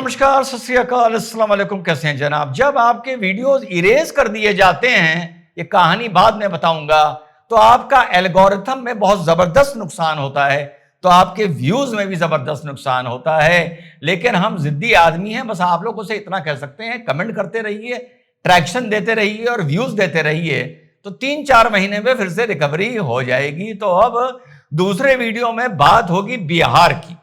नमस्कार, सत श्री अकाल, अस्सलाम वालेकुम। कैसे हैं जनाब? जब आपके वीडियोस इरेज कर दिए जाते हैं, ये कहानी बाद में बताऊंगा, तो आपका एल्गोरिथम में बहुत जबरदस्त नुकसान होता है, तो आपके व्यूज में भी जबरदस्त नुकसान होता है। लेकिन हम जिद्दी आदमी हैं, बस आप लोगों से इतना कह सकते हैं, कमेंट करते रहिए, ट्रैक्शन देते रहिए और व्यूज देते रहिए, तो 3-4 महीने में फिर से रिकवरी हो जाएगी। तो अब दूसरे वीडियो में बात होगी बिहार की।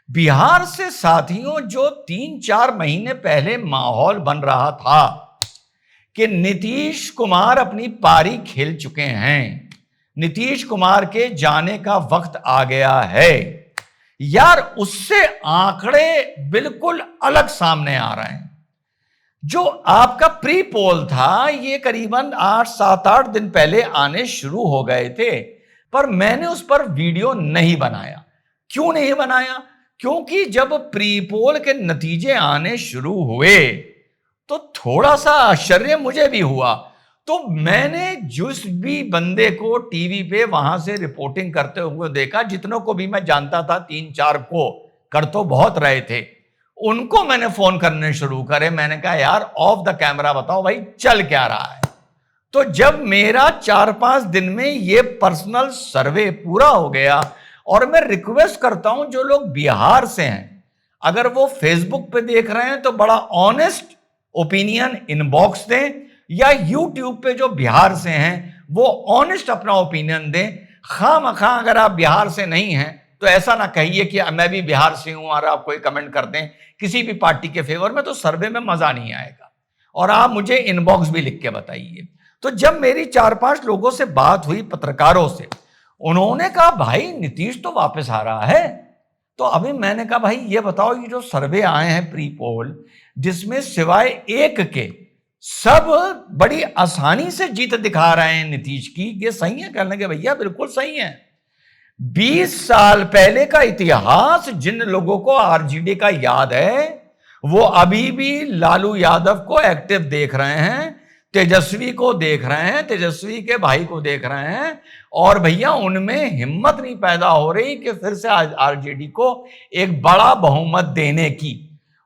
बिहार से साथियों, जो 3-4 महीने पहले माहौल बन रहा था कि नीतीश कुमार अपनी पारी खेल चुके हैं, नीतीश कुमार के जाने का वक्त आ गया है यार, उससे आंकड़े बिल्कुल अलग सामने आ रहे हैं। जो आपका प्री पोल था, ये करीबन 7-8 दिन पहले आने शुरू हो गए थे, पर मैंने उस पर वीडियो नहीं बनाया। क्यों नहीं बनाया? क्योंकि जब प्री पोल के नतीजे आने शुरू हुए तो थोड़ा सा आश्चर्य मुझे भी हुआ। तो मैंने जिस भी बंदे को टीवी पे वहां से रिपोर्टिंग करते हुए देखा, जितनों को भी मैं जानता था, 3-4 को कर तो बहुत रहे थे, उनको मैंने फोन करने शुरू करे। मैंने कहा यार ऑफ द कैमरा बताओ भाई चल क्या रहा है। तो जब मेरा 4-5 दिन में ये पर्सनल सर्वे पूरा हो गया, और मैं रिक्वेस्ट करता हूं जो लोग बिहार से हैं, अगर वो फेसबुक पे देख रहे हैं तो बड़ा ऑनेस्ट ओपिनियन इनबॉक्स दें, या यूट्यूब पे जो बिहार से हैं वो ऑनेस्ट अपना ओपिनियन दें। खामखा अगर आप बिहार से नहीं हैं तो ऐसा ना कहिए कि मैं भी बिहार से हूं और आप कोई कमेंट कर दें किसी भी पार्टी के फेवर में, तो सर्वे में मजा नहीं आएगा। और आप मुझे इनबॉक्स भी लिख के बताइए। तो जब मेरी 4-5 लोगों से बात हुई, पत्रकारों से, उन्होंने कहा भाई नीतीश तो वापस आ रहा है। तो अभी मैंने कहा भाई ये बताओ, ये जो सर्वे आए हैं प्री पोल, जिसमें सिवाय एक के सब बड़ी आसानी से जीत दिखा रहे हैं नीतीश की, ये सही है? कहने के भैया बिल्कुल सही है। 20 साल पहले का इतिहास जिन लोगों को आरजेडी का याद है, वो अभी भी लालू यादव को एक्टिव देख रहे हैं, तेजस्वी को देख रहे हैं, तेजस्वी के भाई को देख रहे हैं, और भैया उनमें हिम्मत नहीं पैदा हो रही कि फिर से आरजेडी को एक बड़ा बहुमत देने की।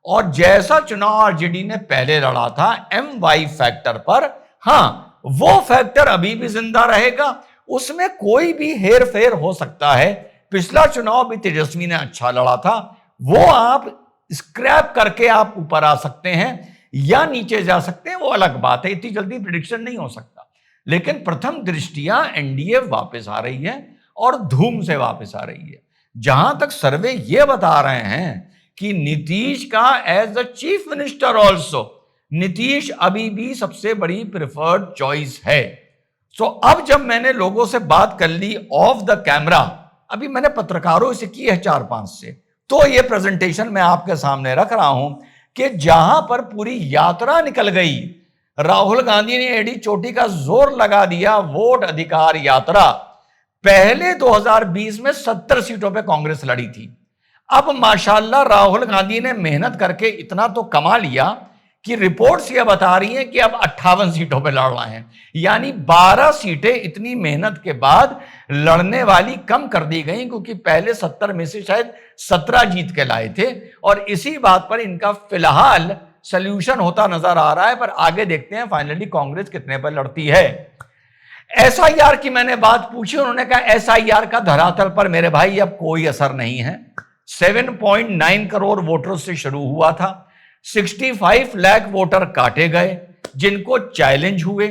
और जैसा चुनाव आरजेडी ने पहले लड़ा था MY फैक्टर पर, हां वो फैक्टर अभी भी जिंदा रहेगा, उसमें कोई भी हेर फेर हो सकता है। पिछला चुनाव भी तेजस्वी ने अच्छा लड़ा था, वो आप स्क्रैप करके आप ऊपर आ सकते हैं या नीचे जा सकते हैं, वो अलग बात है, इतनी जल्दी प्रिडिक्शन नहीं हो सकता। लेकिन प्रथम दृष्टिया एनडीए वापस आ रही है और धूम से वापस आ रही है। जहां तक सर्वे ये बता रहे हैं कि नीतीश का as the chief minister also, Nitish अभी भी सबसे बड़ी प्रिफर्ड चॉइस है। सो अब जब मैंने लोगों से बात कर ली ऑफ द कैमरा, अभी मैंने पत्रकारों से की है 4-5 से, तो ये प्रेजेंटेशन मैं आपके सामने रख रहा हूं कि जहां पर पूरी यात्रा निकल गई, राहुल गांधी ने एड़ी चोटी का जोर लगा दिया, वोट अधिकार यात्रा। पहले 2020 में 70 सीटों पे कांग्रेस लड़ी थी, अब माशाल्लाह राहुल गांधी ने मेहनत करके इतना तो कमा लिया कि रिपोर्ट्स ये बता रही हैं कि अब 58 सीटों पे लड़ रहे हैं, यानी 12 सीटें इतनी मेहनत के बाद लड़ने वाली कम कर दी गई, क्योंकि पहले 70 में से शायद 17 जीत के लाए थे। और इसी बात पर इनका फिलहाल सल्यूशन होता नजर आ रहा है, पर आगे देखते हैं फाइनली कांग्रेस कितने पर लड़ती है। SIR की मैंने बात पूछी, उन्होंने कहा SIR का धरातल पर मेरे भाई अब कोई असर नहीं है। 7.9 करोड़ वोटरों से शुरू हुआ था, 65 लाख वोटर काटे गए जिनको चैलेंज हुए।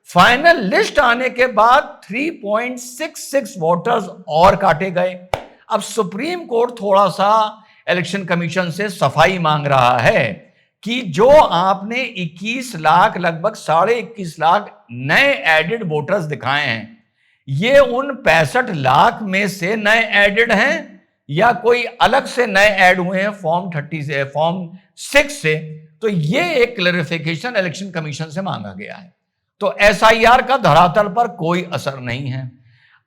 फाइनल लिस्ट आने के बाद 3.66 वोटर्स और काटे गए। अब सुप्रीम कोर्ट थोड़ा सा इलेक्शन कमीशन से सफाई मांग रहा है कि जो आपने 21 लाख, लगभग 21.5 लाख नए एडेड वोटर्स दिखाए हैं, ये उन 65 लाख में से नए एडेड हैं या कोई अलग से नए ऐड हुए हैं फॉर्म 30 से, फॉर्म 6 से? तो ये एक क्लैरिफिकेशन इलेक्शन कमीशन से मांगा गया है। तो SIR का धरातल पर कोई असर नहीं है।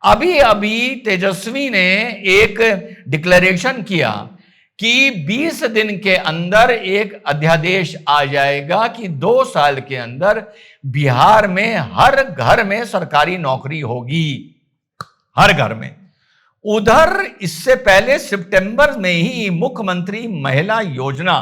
अभी अभी तेजस्वी ने एक डिक्लेरेशन किया कि 20 दिन के अंदर एक अध्यादेश आ जाएगा कि 2 साल के अंदर बिहार में हर घर में सरकारी नौकरी होगी, हर घर में। उधर इससे पहले सितंबर में ही मुख्यमंत्री महिला योजना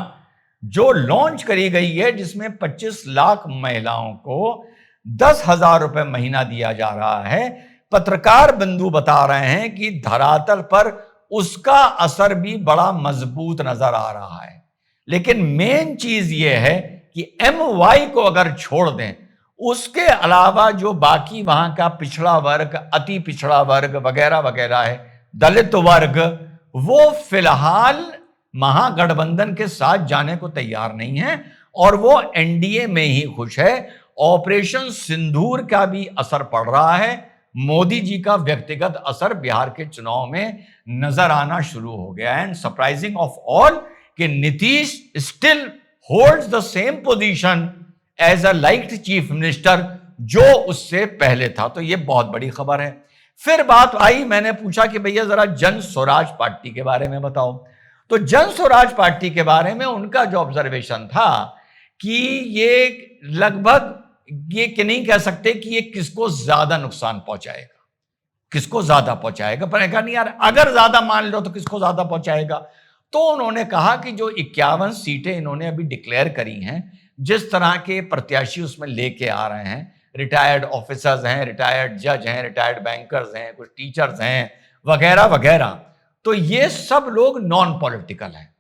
जो लॉन्च करी गई है, जिसमें 25 लाख महिलाओं को 10,000 रुपए महीना दिया जा रहा है, पत्रकार बंधु बता रहे हैं कि धरातल पर उसका असर भी बड़ा मजबूत नजर आ रहा है। लेकिन मेन चीज यह है कि MY को अगर छोड़ दें, उसके अलावा जो बाकी वहां का पिछड़ा वर्ग, अति पिछड़ा वर्ग वगैरह वगैरह है, दलित वर्ग, वो फिलहाल महागठबंधन के साथ जाने को तैयार नहीं है और वो NDA में ही खुश है। ऑपरेशन सिंदूर का भी असर पड़ रहा है, मोदी जी का व्यक्तिगत असर बिहार के चुनाव में नजर आना शुरू हो गया है। एंड सरप्राइजिंग ऑफ ऑल कि Nitish still holds the same position as a liked chief minister जो उससे पहले था। तो यह बहुत बड़ी खबर है। फिर बात आई, मैंने पूछा कि भैया जरा जन स्वराज पार्टी के बारे में बताओ। तो जन स्वराज पार्टी के बारे में उनका जो ऑब्जर्वेशन था कि ये लगभग ये कि नहीं कह सकते कि ये किसको ज्यादा नुकसान पहुंचाएगा, किसको ज्यादा पहुंचाएगा, पर कहा नहीं यार अगर ज्यादा मान लो तो किसको ज्यादा पहुंचाएगा। तो उन्होंने कहा कि जो 51 सीटें इन्होंने अभी डिक्लेयर करी हैं, जिस तरह के प्रत्याशी उसमें लेके आ रहे हैं, रिटायर्ड ऑफिसर्स हैं, रिटायर्ड जज हैं, रिटायर्ड बैंकर्स हैं, कुछ टीचर्स हैं वगैरह वगैरह, तो ये सब लोग नॉन पॉलिटिकल हैं।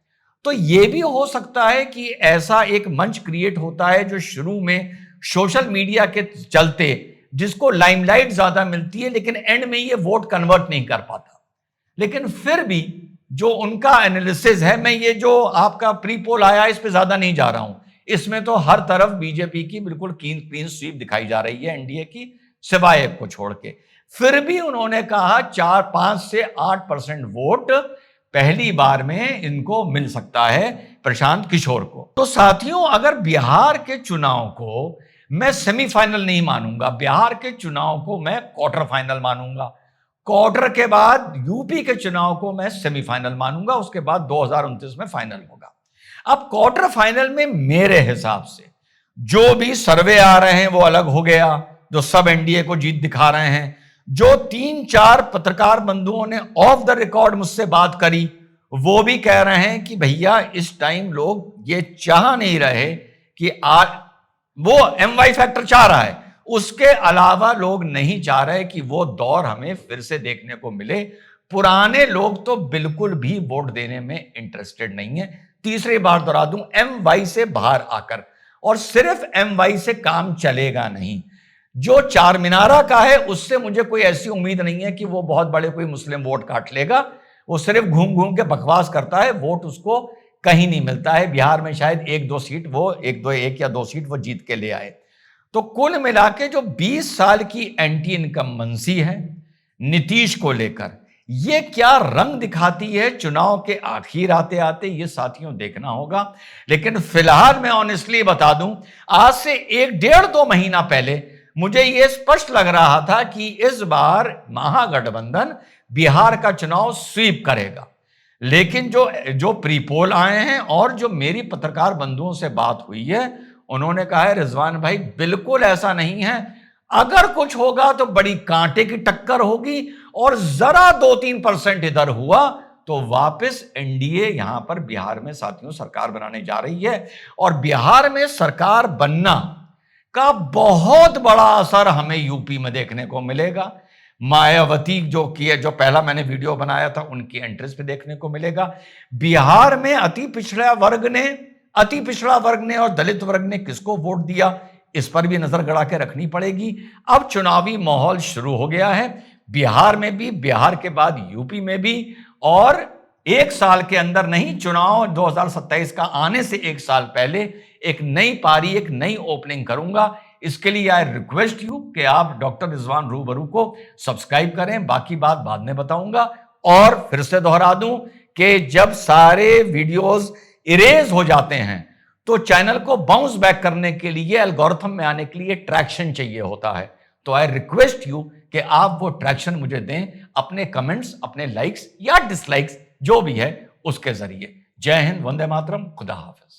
तो ये भी हो सकता है कि ऐसा एक मंच क्रिएट होता है जो शुरू में सोशल मीडिया के चलते जिसको लाइमलाइट ज्यादा मिलती है, लेकिन एंड में ये वोट कन्वर्ट नहीं कर पाता। लेकिन फिर भी जो उनका एनालिसिस है, मैं ये जो आपका प्री पोल आया इस पे ज्यादा नहीं जा रहा हूं, इसमें तो हर तरफ बीजेपी की बिल्कुल क्लीन स्वीप दिखाई जा रही है, एनडीए की सिवाय एक को छोड़ के। फिर भी उन्होंने कहा 5 से 8% वोट पहली बार में इनको मिल सकता है प्रशांत किशोर को। तो साथियों, अगर बिहार के चुनाव को मैं सेमीफाइनल नहीं मानूंगा, बिहार के चुनाव को मैं क्वार्टर फाइनल मानूंगा, क्वार्टर के बाद यूपी के चुनाव को मैं सेमीफाइनल मानूंगा, उसके बाद 2029 में फाइनल होगा। अब क्वार्टर फाइनल में मेरे हिसाब से जो भी सर्वे आ रहे हैं वो अलग हो गया, जो सब एनडीए को जीत दिखा रहे हैं। जो 3-4 पत्रकार बंधुओं ने ऑफ द रिकॉर्ड मुझसे बात करी, वो भी कह रहे हैं कि भैया इस टाइम लोग ये चाह नहीं रहे कि वो MY फैक्टर चाह रहा है, उसके अलावा लोग नहीं चाह रहे कि वो दौर हमें फिर से देखने को मिले। पुराने लोग तो बिल्कुल भी वोट देने में इंटरेस्टेड नहीं है। तीसरी बार दोहरा दूं, MY से बाहर आकर, और सिर्फ MY से काम चलेगा नहीं। जो चार मीनारा का है उससे मुझे कोई ऐसी उम्मीद नहीं है कि वो बहुत बड़े कोई मुस्लिम वोट काट लेगा। वो सिर्फ घूम घूम के बकवास करता है, वोट उसको कहीं नहीं मिलता है। बिहार में शायद 1-2 सीट वो 1 या 2 सीट वो जीत के ले आए। तो कुल मिला के जो 20 साल की एंटी इनकम्बेंसी है नीतीश को लेकर, ये क्या रंग दिखाती है चुनाव के आखिर आते आते, ये साथियों देखना होगा। लेकिन फिलहाल मैं ऑनेस्टली बता दूं, आज से 1-1.5-2 महीना पहले मुझे यह स्पष्ट लग रहा था कि इस बार महागठबंधन बिहार का चुनाव स्वीप करेगा। लेकिन जो प्री पोल आए हैं और जो मेरी पत्रकार बंधुओं से बात हुई है, उन्होंने कहा है रिजवान भाई बिल्कुल ऐसा नहीं है, अगर कुछ होगा तो बड़ी कांटे की टक्कर होगी, और जरा 2-3% इधर हुआ तो वापस एनडीए यहां पर बिहार में साथियों सरकार बनाने जा रही है। और बिहार में सरकार बनना का बहुत बड़ा असर हमें यूपी में देखने को मिलेगा। मायावती जो पहला मैंने वीडियो बनाया था, उनकी एंट्रेंस पे देखने को मिलेगा। बिहार में अति पिछड़ा वर्ग ने और दलित वर्ग ने किसको वोट दिया, इस पर भी नजर गड़ा के रखनी पड़ेगी। अब चुनावी माहौल शुरू हो गया है बिहार में भी, बिहार के बाद यूपी में भी, और 1 साल के अंदर नहीं, चुनाव 2027 का आने से 1 साल पहले एक नई पारी, एक नई ओपनिंग करूंगा। इसके लिए आई रिक्वेस्ट यू कि आप डॉक्टर रिजवान रूबरू को सब्सक्राइब करें, बाकी बात बाद में बताऊंगा। और फिर से दोहरा दूं कि जब सारे वीडियोस इरेज हो जाते हैं तो चैनल को बाउंस बैक करने के लिए, एल्गोरिथम में आने के लिए ट्रैक्शन चाहिए होता है। तो आई रिक्वेस्ट यू कि आप वो ट्रैक्शन मुझे दें अपने कमेंट्स, अपने लाइक्स या डिसलाइक्स जो भी है उसके जरिए। जय हिंद, वंदे मातरम, खुदा हाफिज।